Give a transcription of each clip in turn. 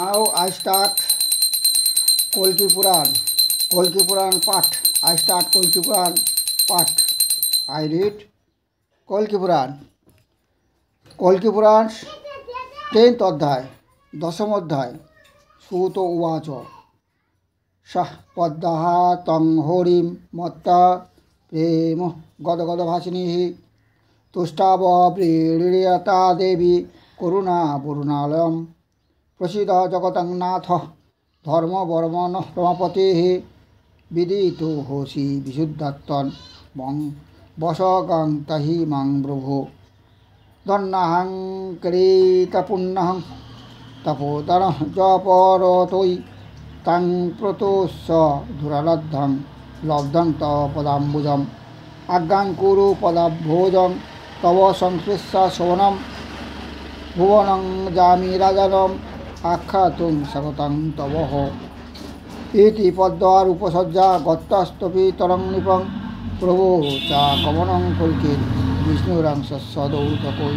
Now I start Kolki Puran. Kolki Puran Path. I start Kolki Puran Path. I read Kolki Puran. Kolki Puran 10th অধ্যায় দশম অধ্যায় সুত উবাচ সহ পদ্মঃ তং হরিম মত্তা প্রেম গদগদ ভাসিনী তুষ্টাব প্রেরিয়তা দেবী করুণা বরুণালয়ম প্রসিদ জগতং নাথ ধর্ম বর্মণ রমাপতে বিদিতো হোসি বিশুদ্ধাত্তন মং বশগং তহি মং ব্রভো দন্নাহং কৃতপুণ্যহং তপোদর জপরতৈ তং প্রতোষ ধুরলব্ধং লব্ধং তব পদাম্বুজম আজ্ঞাং কুরু পদাভোজং তব সংস্পৃশ্য শোভনম ভুবনং যামি রাজনম আখ্যাতুং স্বাগতং তবঃ ইতি পদ্মার উপসজ্জা গত্তাস্তপি তরং নিপং প্রভো চা গমনং কল্কির বিষ্ণুরাংশ সদৌতকৈ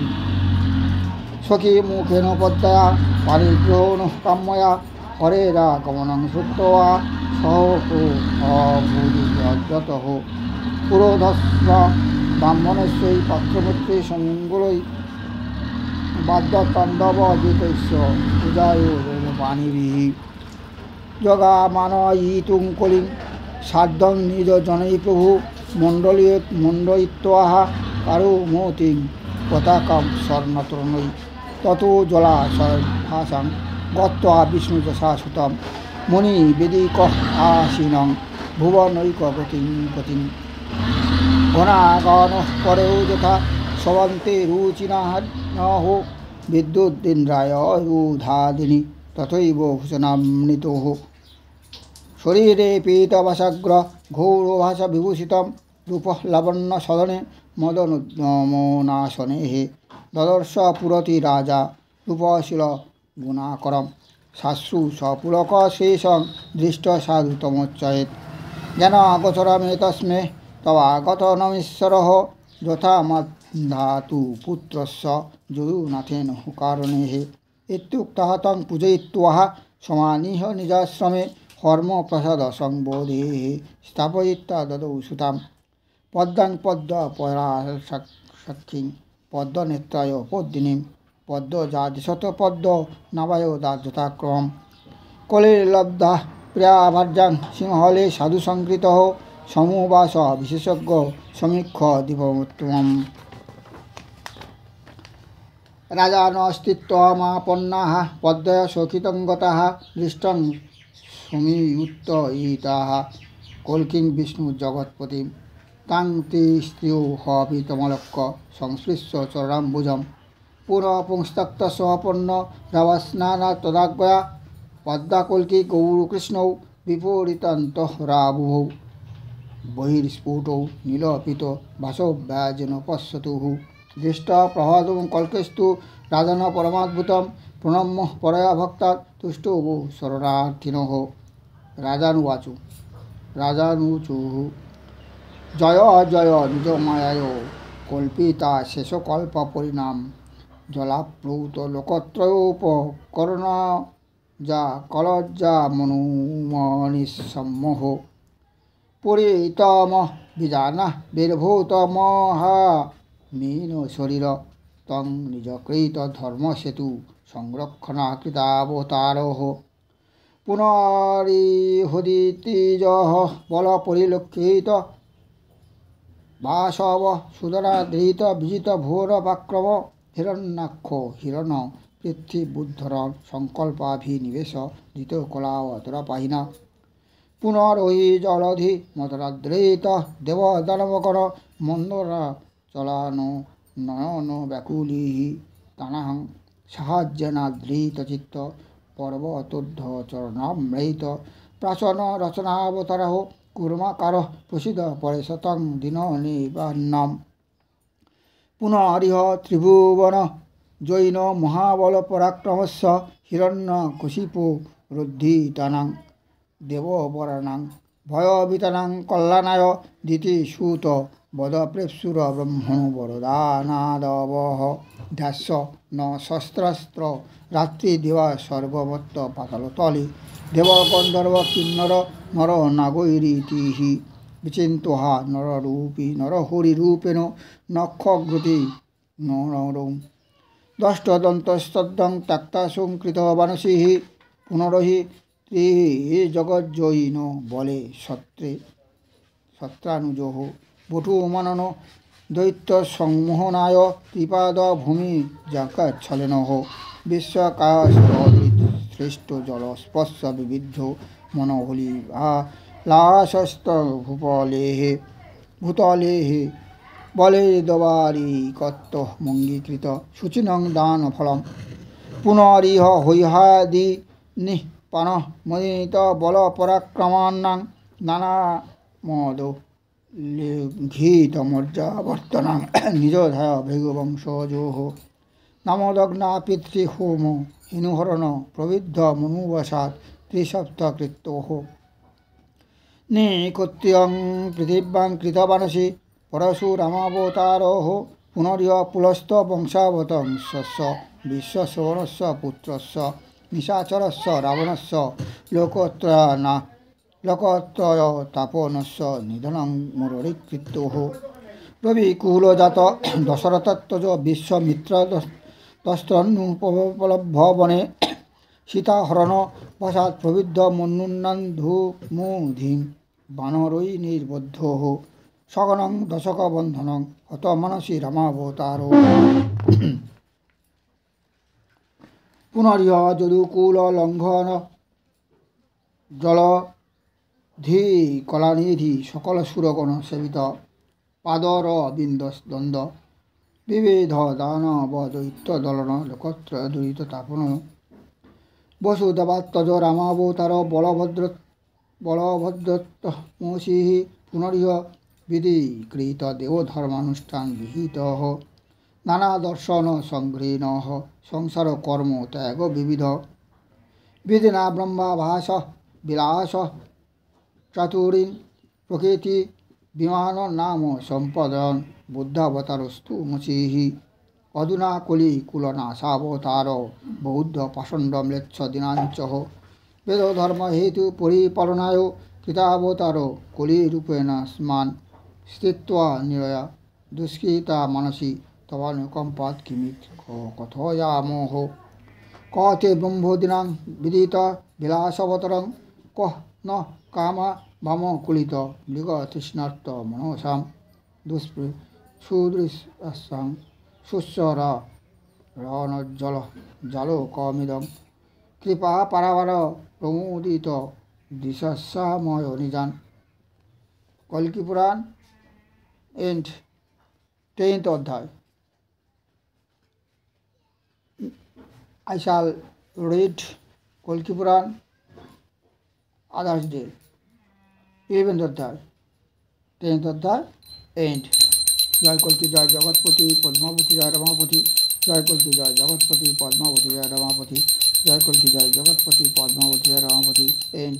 সখী মুখেন পদ্ময়া পারিগ্রহণ কাম্যয়া হরেরা গমনং শ্রুত্বা সহ অভূযত পুরোধস্ব ব্রাহ্মণস্যৈ পাত্রপুত্রী সমঙ্গলৈ বাদ্যতাণ্ডব অজিতস্য পূজায় বাণীভিः জগামানয়িতুং কলিং সার্ধং নিজ জনৈ প্রভু মণ্ডয়িত্বাহ কারুমতিং পতাকাম স্বর্ণতরণৈ ততো জলাশয়ভাসাং গত্বা বিষ্ণুযশাসুতম মুনি বেদিকঃ আসীনং ভুবনৈকগতিং গতিং ঘনাগণঃ পরেও যথা স্রবন্তে রুচিনাহ বিদ্যুদ্দিন্দ্রায় রূধাদিনি তথৈব ভূষণামৃতোঃ শরীরে পীতবসাগ্র ঘোরভাস বিভূষিতম রূপঃ লাবণ্য সদনে মদনোদ্যমনাশনে দদর্শ পুরতি রাজা রূপশীল গুণাকরম শাশ্রু সপুলক শেষং দৃষ্ট সাধুতমোচ্চয়েৎ জ্ঞান আগোচরমেতস্মে তবাগত নমীশ্বরঃ যথা মদ্ধাতু পুত্রস্য যদুনাথেন কারণেঃ ইত্যুক্তঃ তং পূজয়িত্বা সমানীহ নিজাশ্রমে হর্মপ্রসাদ সংবোধেঃ স্থাপয়িত্বা দদৌ সুতাম পদ্মাং পদ্ম পরাশক্ষিং পদ্মনেত্রায় পদ্মিনীম পদ্মজাতিশত পদ্ম নাবায় যথাক্রমম কলির্লব্ধা প্রিয়াভার্যাং সিংহলে সাধু সংকৃতঃ সমুবাস বিশেষজ্ঞ সমীক্ষ দীপমুত্তমম রাজানস্তিত্বমাপন্নাঃ পদ্ময়া শোকিতং গতাঃ দৃষ্টং সমীয়ুত্তয়িতাঃ কল্কিং বিষ্ণু জগৎপতিম তাং তে স্ত্রিয়ো হবিতমলক্ষ্য সংস্পৃশ্য চরণাম্বুজম পুনঃপুংস্তক্ত সপন্ন রাবস্নানা তদাজ্ঞয়া পদ্মাকল্কি গৌরকৃষ্ণৌ বিপরীতান্তঃরাবুভৌ বহির্স্ফুটৌ নীলপিত ভাসব্যাজেন পশ্যতুঃ দৃষ্টা প্রহ্লাদং কল্কেস্তু রাজন পরমাদ্ভুতম প্রণম্য পরয়া ভক্তা তুষ্টৌ শরণার্থিনঃ রাজানুচুঃ জয় জয় নিজমায়ায় কল্পিতা শেষকল্প পরিণাম জলাপ্লুত লোকত্রয়োপকরণা যা কলজ্জা মনুমনিসম্মোহ পরিতম বিজানা বীরভূতমহা মীন শরীর তং নিজকৃত ধর্মসেতু সংরক্ষণাকৃতাবতারোহ পুনরিহুদিতিজহ বল পরিলক্ষিত বাসব সুদরাধৃত বিজিত ভোর পাক্রম হিরণ্যাক্ষ হিরণ পৃথিবুদ্ধর সংকল্পাভিনিবেশ ধৃত কলাবতরপাহিনা পুনরহি জলধি মতরাদ্রৈত দেবদানবকর মন্দরা চলানো নয়ন ব্যাকুলিঃ তানাহং সাহায্যেনাদৃতচিত্ত পর্বতোদ্ধ চরণামৃত প্রাচন রচনাবতারঃ কুর্মাকারঃ প্রসিদ পরেশতং দীন নিবান্নম পুনরিহ ত্রিভুবন জৈন মহাবল পরাক্রমস্য হিরণ্যকশিপু রুদ্ধিতানাং দেববরানাং ভয়বিতানাং কল্যাণায় দিতি সুত বদপ্রেপ্সুর ব্রহ্মণ বরদানাদবহ ধ্যাস্য ন শস্ত্রাস্ত্র রাত্রি দেবা সর্বভত্ত পাতালতলে দেব গন্ধর্ব কিন্নর নর নাগৈরীতিহি বিচিন্তহা নররূপী নরহরিরূপেণ নক্ষঘ্রুতি নরম দষ্টদন্তস্তদ্দং ত্যক্তাসুং কৃতবানসিঃ পুনরহি জগজ্জয়িন বলে সত্রানুজোহ বটু মনন দৈত্য সংমোহনায় ত্রিপাদ ভূমি জাকাচ্ছলেনঃ বিশ্বকাশ্রেষ্ঠ জল স্পর্শ বিবিদ্ধ মনোহলি লাশস্ত ভূতলেহ বলে দবারি কত্ত মঙ্গীকৃত শুচিনং দান ফলম পুনরিহ হৈহাদি নিঃপন মদিত বল পরাক্রমান্নাং নানা মদ ঘীতমর্যাবর্তনাং নিজধায় ভৃগুবংশজোহ নামদগ্না পিতৃহোম হিনুহরণ প্রবিদ্ধ মনুবসাৎ ত্রিসপ্তকৃতোঃ নিকৃত্যং পৃথিব্যাং কৃতবানসি পরশুরামাবতারোঃ পুনরিহ পুলস্ত বংশাবতং স্বস্য বিশ্বশ্রবণস্য পুত্রস্য নিশাচরস্য রাবণস্য লোকত্রয় তাপনস্য নিধনং মুররিকৃতোঃ রবিকুলজাত দশরথত্তজ বিশ্বমিত্রদস্ত্রন্নুপলভ্য বনে সীতাহরণ বসাৎ প্রবিদ্ধ মন্নুন্নন্ধুমুধিং বানরৈ নির্বদ্ধঃ সগণং দশকবন্ধনং হত মনসি রামাবতারো পুনরিহ যদুকুল লঙ্ঘন জলধি কলানিধি সকল সুরগণ সেবিত পাদর বিন্দস্দ্বন্দ্ব বিবিধ দানব দৈত্য দলন লোকত্রয় দুরিত তাপন বসুদেবাত্মজ রামাবতার বলভদ্রত্ব মহসিঃ পুনরিহ বিধিকৃত দেবধর্মানুষ্ঠান বিহিত নানা দর্শন সংঘ্রেণ সংসার কর্ম ত্যাগ বিবিধ বিধিনা ব্রহ্মাভাস বিলাস চাতুরীন প্রকৃতি বিমান নাম সম্পদন বুদ্ধাবতারস্তু মসিঃ অধুনা কলি কুলনাশাবতার বৌদ্ধ পাষণ্ড ম্লেচ্ছ দিনাঞ্চহ বেদ ধর্ম হেতু পরিপালনায় কৃতাবতার কলিরূপেণ স্মান স্থিত্বা নিরয়া দুষ্কৃতা মানসি তবানুকম্পাৎ কিমিত কথয়ামোহ কতে ব্রহ্মদিনাং বিদিত বিলাসবতরং কহ ন কামা বাম কুলিত মৃগতৃষ্ণার্ত মনসাম সুদৃশাং সুস্বর রণজ্জল জালোকমিদং কৃপা পারাবার প্রমোদিত দিশাময় নিজান কল্কি পুরাণ এন্ড 10th অধ্যায় I shall read Kalki Puran others day 11th অধ্যায় 10th অধ্যায় end জয় কল্কি জয় জগৎপতি পদ্মাবতী জয় রমাপতি জয় কল্কি জয় জগৎপতি পদ্মাবতী জয় রমাপতি জয় কল্কি জয় জগৎপতি পদ্মাবতী জয় রমাপতি end